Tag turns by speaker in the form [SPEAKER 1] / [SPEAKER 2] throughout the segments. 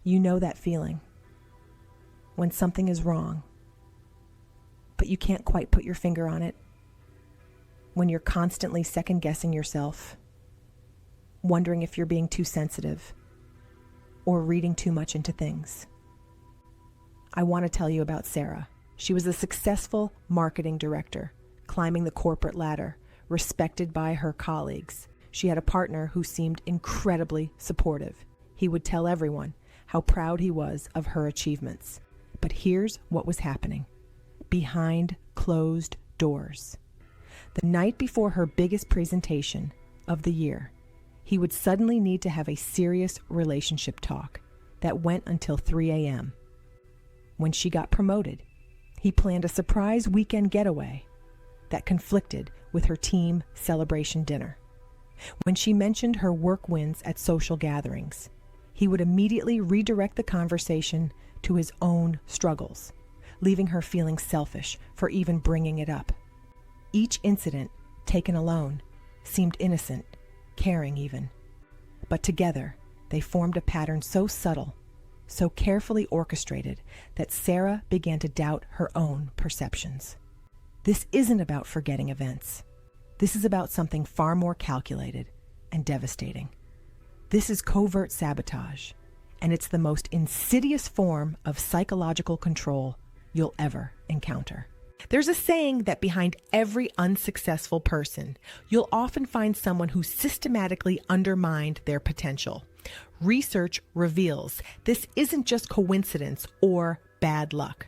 [SPEAKER 1] You know that feeling when something is wrong, but you can't quite put your finger on it. When you're constantly second-guessing yourself, wondering if you're being too sensitive or reading too much into things. I want to tell you about Sarah. She was a successful marketing director, climbing the corporate ladder, respected by her colleagues. She had a partner who seemed incredibly supportive. He would tell everyone how proud he was of her achievements. But here's what was happening behind closed doors. The night before her biggest presentation of the year, he would suddenly need to have a serious relationship talk that went until 3 a.m. When she got promoted, he planned a surprise weekend getaway that conflicted with her team celebration dinner. When she mentioned her work wins at social gatherings, he would immediately redirect the conversation to his own struggles, leaving her feeling selfish for even bringing it up. Each incident, taken alone, seemed innocent, caring even. But together, they formed a pattern so subtle, so carefully orchestrated, that Sarah began to doubt her own perceptions. This isn't about forgetting events. This is about something far more calculated and devastating. This is covert sabotage, and it's the most insidious form of psychological control you'll ever encounter. There's a saying that behind every unsuccessful person, you'll often find someone who systematically undermined their potential. Research reveals this isn't just coincidence or bad luck.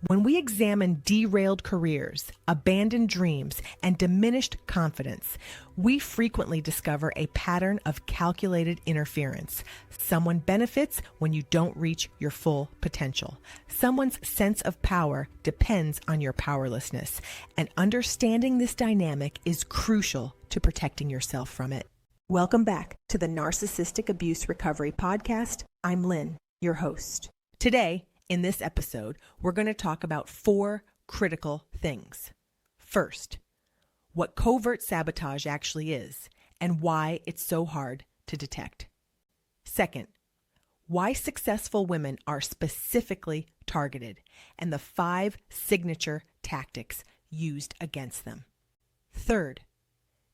[SPEAKER 1] When we examine derailed careers, abandoned dreams, and diminished confidence, we frequently discover a pattern of calculated interference. Someone benefits when you don't reach your full potential. Someone's sense of power depends on your powerlessness, and understanding this dynamic is crucial to protecting yourself from it. Welcome back to the Narcissistic Abuse Recovery Podcast. I'm Lynn, your host. Today, in this episode, we're going to talk about 4 critical things. First, what covert sabotage actually is and why it's so hard to detect. Second, why successful women are specifically targeted and the 5 signature tactics used against them. Third,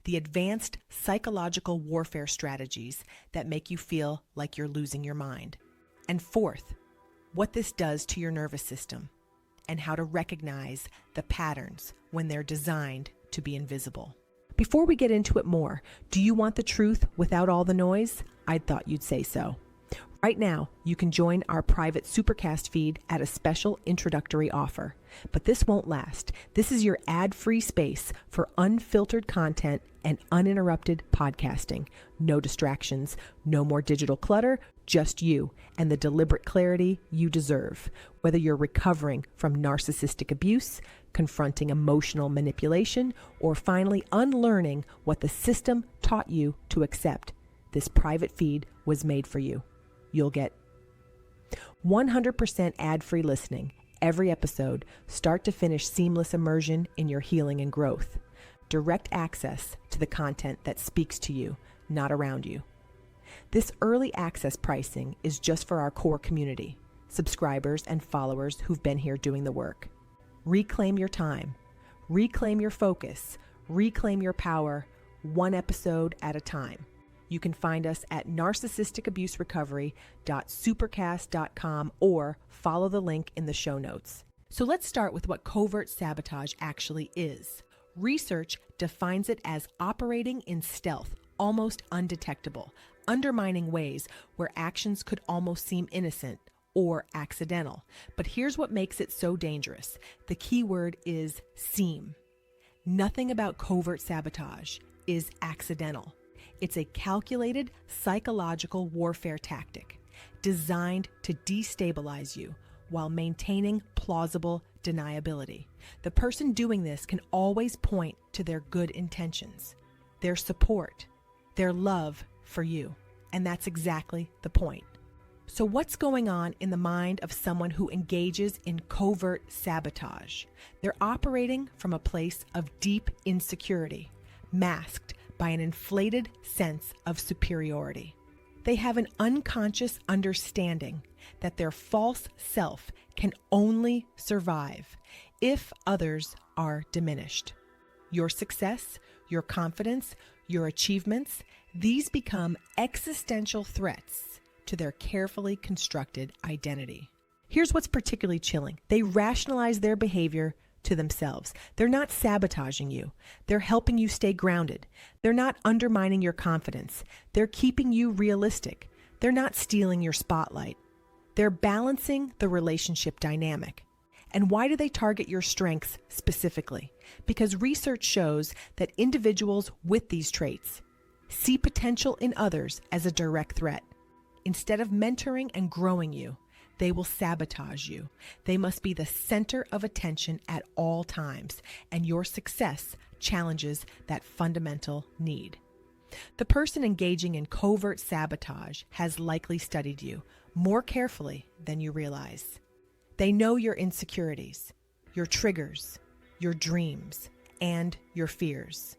[SPEAKER 1] the advanced psychological warfare strategies that make you feel like you're losing your mind. And fourth, what this does to your nervous system and how to recognize the patterns when they're designed to be invisible. Before we get into it more, do you want the truth without all the noise? I thought you'd say so. Right now, you can join our private Supercast feed at a special introductory offer. But this won't last. This is your ad-free space for unfiltered content and uninterrupted podcasting. No distractions, no more digital clutter, just you and the deliberate clarity you deserve. Whether you're recovering from narcissistic abuse, confronting emotional manipulation, or finally unlearning what the system taught you to accept, this private feed was made for you. You'll get 100% ad-free listening, every episode, start to finish seamless immersion in your healing and growth, direct access to the content that speaks to you, not around you. This early access pricing is just for our core community, subscribers and followers who've been here doing the work. Reclaim your time, reclaim your focus, reclaim your power, one episode at a time. You can find us at narcissisticabuserecovery.supercast.com or follow the link in the show notes. So let's start with what covert sabotage actually is. Research defines it as operating in stealth, almost undetectable, undermining ways where actions could almost seem innocent or accidental. But here's what makes it so dangerous. The key word is seem. Nothing about covert sabotage is accidental. It's a calculated psychological warfare tactic designed to destabilize you while maintaining plausible deniability. The person doing this can always point to their good intentions, their support, their love for you. And that's exactly the point. So what's going on in the mind of someone who engages in covert sabotage? They're operating from a place of deep insecurity, masked by an inflated sense of superiority. They have an unconscious understanding that their false self can only survive if others are diminished. Your success, your confidence, your achievements, these become existential threats to their carefully constructed identity. Here's what's particularly chilling. They rationalize their behavior to themselves. They're not sabotaging you. They're helping you stay grounded. They're not undermining your confidence. They're keeping you realistic. They're not stealing your spotlight. They're balancing the relationship dynamic. And why do they target your strengths specifically? Because research shows that individuals with these traits see potential in others as a direct threat. Instead of mentoring and growing you, they will sabotage you. They must be the center of attention at all times, and your success challenges that fundamental need. The person engaging in covert sabotage has likely studied you more carefully than you realize. They know your insecurities, your triggers, your dreams, and your fears.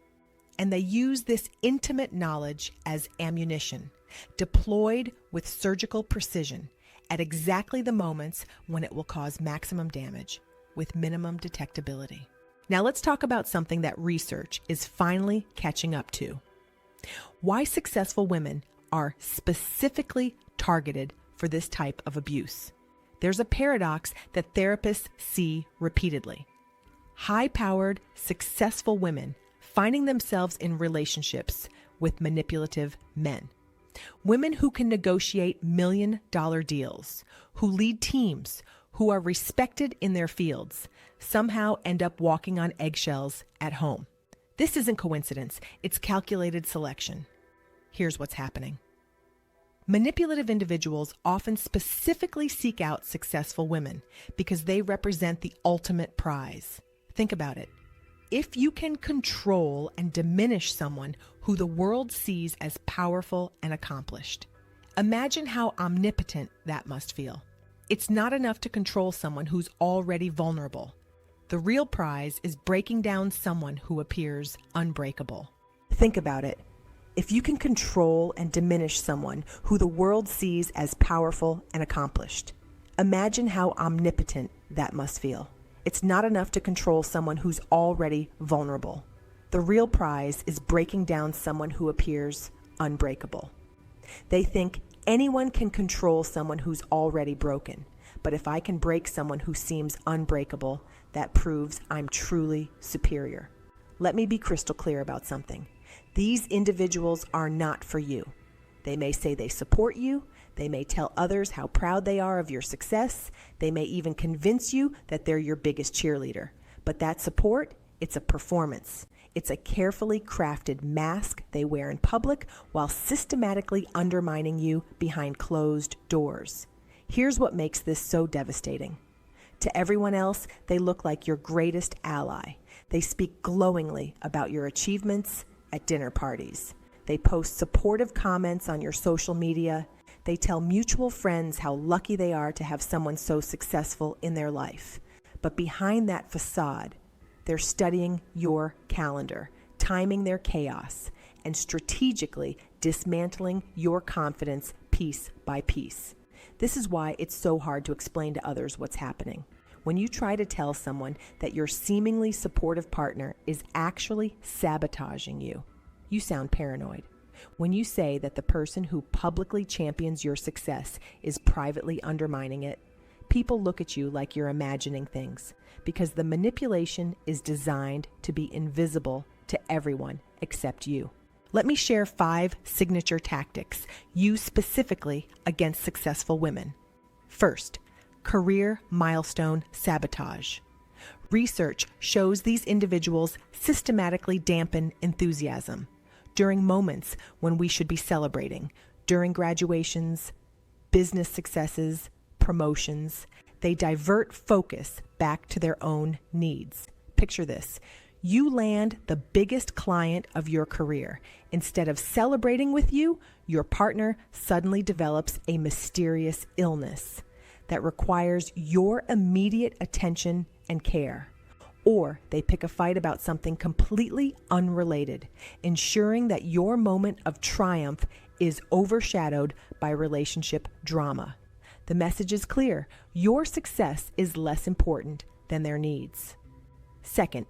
[SPEAKER 1] And they use this intimate knowledge as ammunition, deployed with surgical precision at exactly the moments when it will cause maximum damage with minimum detectability. Now let's talk about something that research is finally catching up to. Why successful women are specifically targeted for this type of abuse. There's a paradox that therapists see repeatedly. High-powered, successful women finding themselves in relationships with manipulative men. Women who can negotiate million-dollar deals, who lead teams, who are respected in their fields, somehow end up walking on eggshells at home. This isn't coincidence, it's calculated selection. Here's what's happening. Manipulative individuals often specifically seek out successful women because they represent the ultimate prize. Think about it. If you can control and diminish someone who the world sees as powerful and accomplished, imagine how omnipotent that must feel. It's not enough to control someone who's already vulnerable. The real prize is breaking down someone who appears unbreakable. Think about it. If you can control and diminish someone who the world sees as powerful and accomplished, imagine how omnipotent that must feel. It's not enough to control someone who's already vulnerable. The real prize is breaking down someone who appears unbreakable. They think anyone can control someone who's already broken, but if I can break someone who seems unbreakable, that proves I'm truly superior. Let me be crystal clear about something. These individuals are not for you. They may say they support you. They may tell others how proud they are of your success. They may even convince you that they're your biggest cheerleader. But that support, it's a performance. It's a carefully crafted mask they wear in public while systematically undermining you behind closed doors. Here's what makes this so devastating. To everyone else, they look like your greatest ally. They speak glowingly about your achievements at dinner parties. They post supportive comments on your social media. They tell mutual friends how lucky they are to have someone so successful in their life. But behind that facade, they're studying your calendar, timing their chaos, and strategically dismantling your confidence piece by piece. This is why it's so hard to explain to others what's happening. When you try to tell someone that your seemingly supportive partner is actually sabotaging you, you sound paranoid. When you say that the person who publicly champions your success is privately undermining it, people look at you like you're imagining things, because the manipulation is designed to be invisible to everyone except you. Let me share 5 signature tactics used specifically against successful women. First, career milestone sabotage. Research shows these individuals systematically dampen enthusiasm during moments when we should be celebrating, during graduations, business successes, promotions. They divert focus back to their own needs. Picture this. You land the biggest client of your career. Instead of celebrating with you, your partner suddenly develops a mysterious illness that requires your immediate attention and care. Or they pick a fight about something completely unrelated, ensuring that your moment of triumph is overshadowed by relationship drama. The message is clear. Your success is less important than their needs. Second,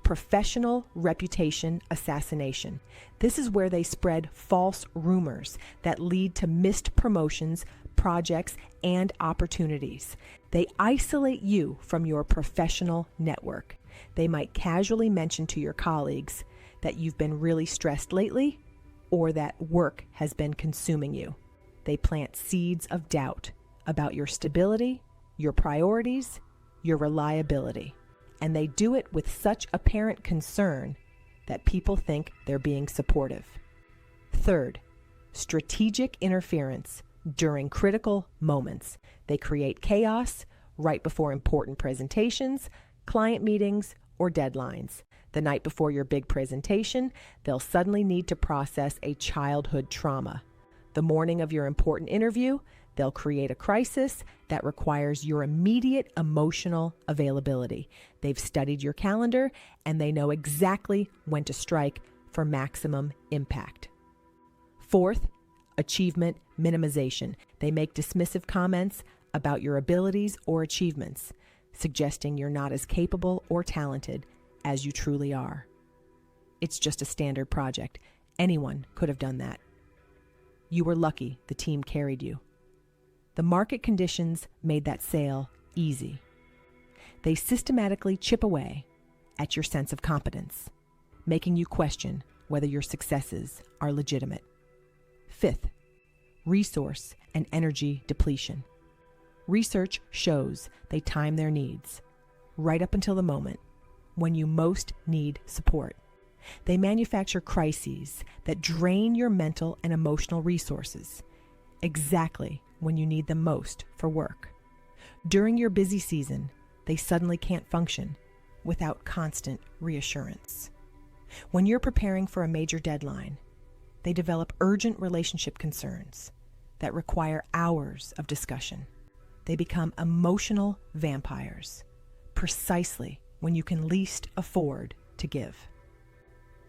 [SPEAKER 1] professional reputation assassination. This is where they spread false rumors that lead to missed promotions, projects, and opportunities. They isolate you from your professional network. They might casually mention to your colleagues that you've been really stressed lately or that work has been consuming you. They plant seeds of doubt about your stability, your priorities, your reliability. And they do it with such apparent concern that people think they're being supportive. Third, strategic interference during critical moments. They create chaos right before important presentations, client meetings, or deadlines. The night before your big presentation, they'll suddenly need to process a childhood trauma. The morning of your important interview, they'll create a crisis that requires your immediate emotional availability. They've studied your calendar and they know exactly when to strike for maximum impact. Fourth, achievement minimization. They make dismissive comments about your abilities or achievements, suggesting you're not as capable or talented as you truly are. It's just a standard project. Anyone could have done that. You were lucky the team carried you. The market conditions made that sale easy. They systematically chip away at your sense of competence, making you question whether your successes are legitimate. Fifth, resource and energy depletion. Research shows they time their needs right up until the moment when you most need support. They manufacture crises that drain your mental and emotional resources exactly when you need them most for work. During your busy season, they suddenly can't function without constant reassurance. When you're preparing for a major deadline, they develop urgent relationship concerns that require hours of discussion. They become emotional vampires precisely when you can least afford to give.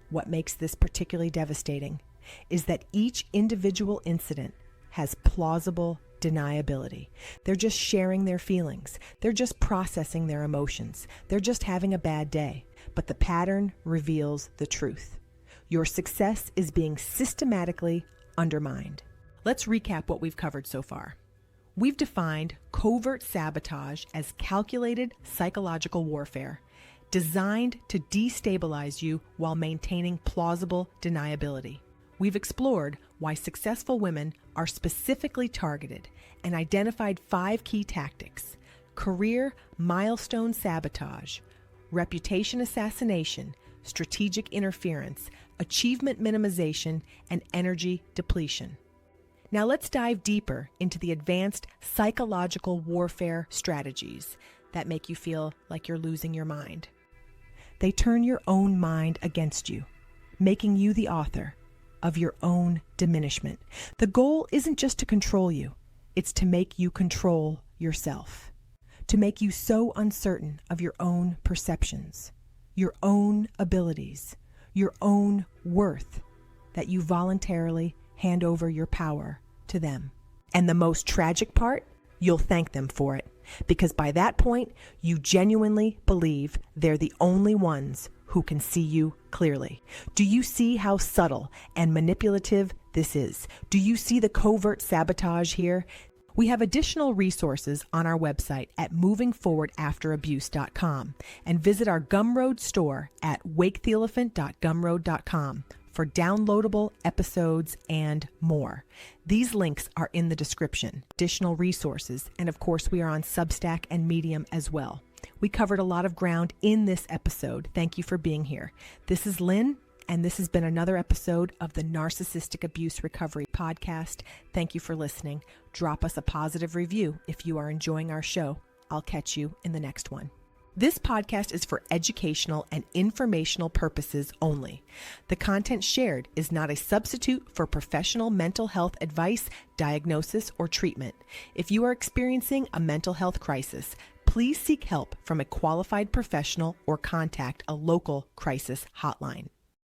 [SPEAKER 1] What makes this particularly devastating is that each individual incident has plausible deniability. They're just sharing their feelings. They're just processing their emotions. They're just having a bad day. But the pattern reveals the truth. Your success is being systematically undermined. Let's recap what we've covered so far. We've defined covert sabotage as calculated psychological warfare designed to destabilize you while maintaining plausible deniability. We've explored why successful women are specifically targeted and identified 5 key tactics: career milestone sabotage, reputation assassination, strategic interference, achievement minimization, and energy depletion. Now let's dive deeper into the advanced psychological warfare strategies that make you feel like you're losing your mind. They turn your own mind against you, making you the author of your own diminishment. The goal isn't just to control you, it's to make you control yourself, to make you so uncertain of your own perceptions, your own abilities, your own worth, that you voluntarily hand over your power to them. And the most tragic part, you'll thank them for it, because by that point, you genuinely believe they're the only ones who can see you clearly. Do you see how subtle and manipulative this is? Do you see the covert sabotage here? We have additional resources on our website at movingforwardafterabuse.com and visit our Gumroad store at waketheelephant.gumroad.com for downloadable episodes and more. These links are in the description, additional resources, and of course we are on Substack and Medium as well. We covered a lot of ground in this episode. Thank you for being here. This is Lynn, and this has been another episode of the Narcissistic Abuse Recovery Podcast. Thank you for listening. Drop us a positive review if you are enjoying our show. I'll catch you in the next one. This podcast is for educational and informational purposes only. The content shared is not a substitute for professional mental health advice, diagnosis, or treatment. If you are experiencing a mental health crisis, please seek help from a qualified professional or contact a local crisis hotline.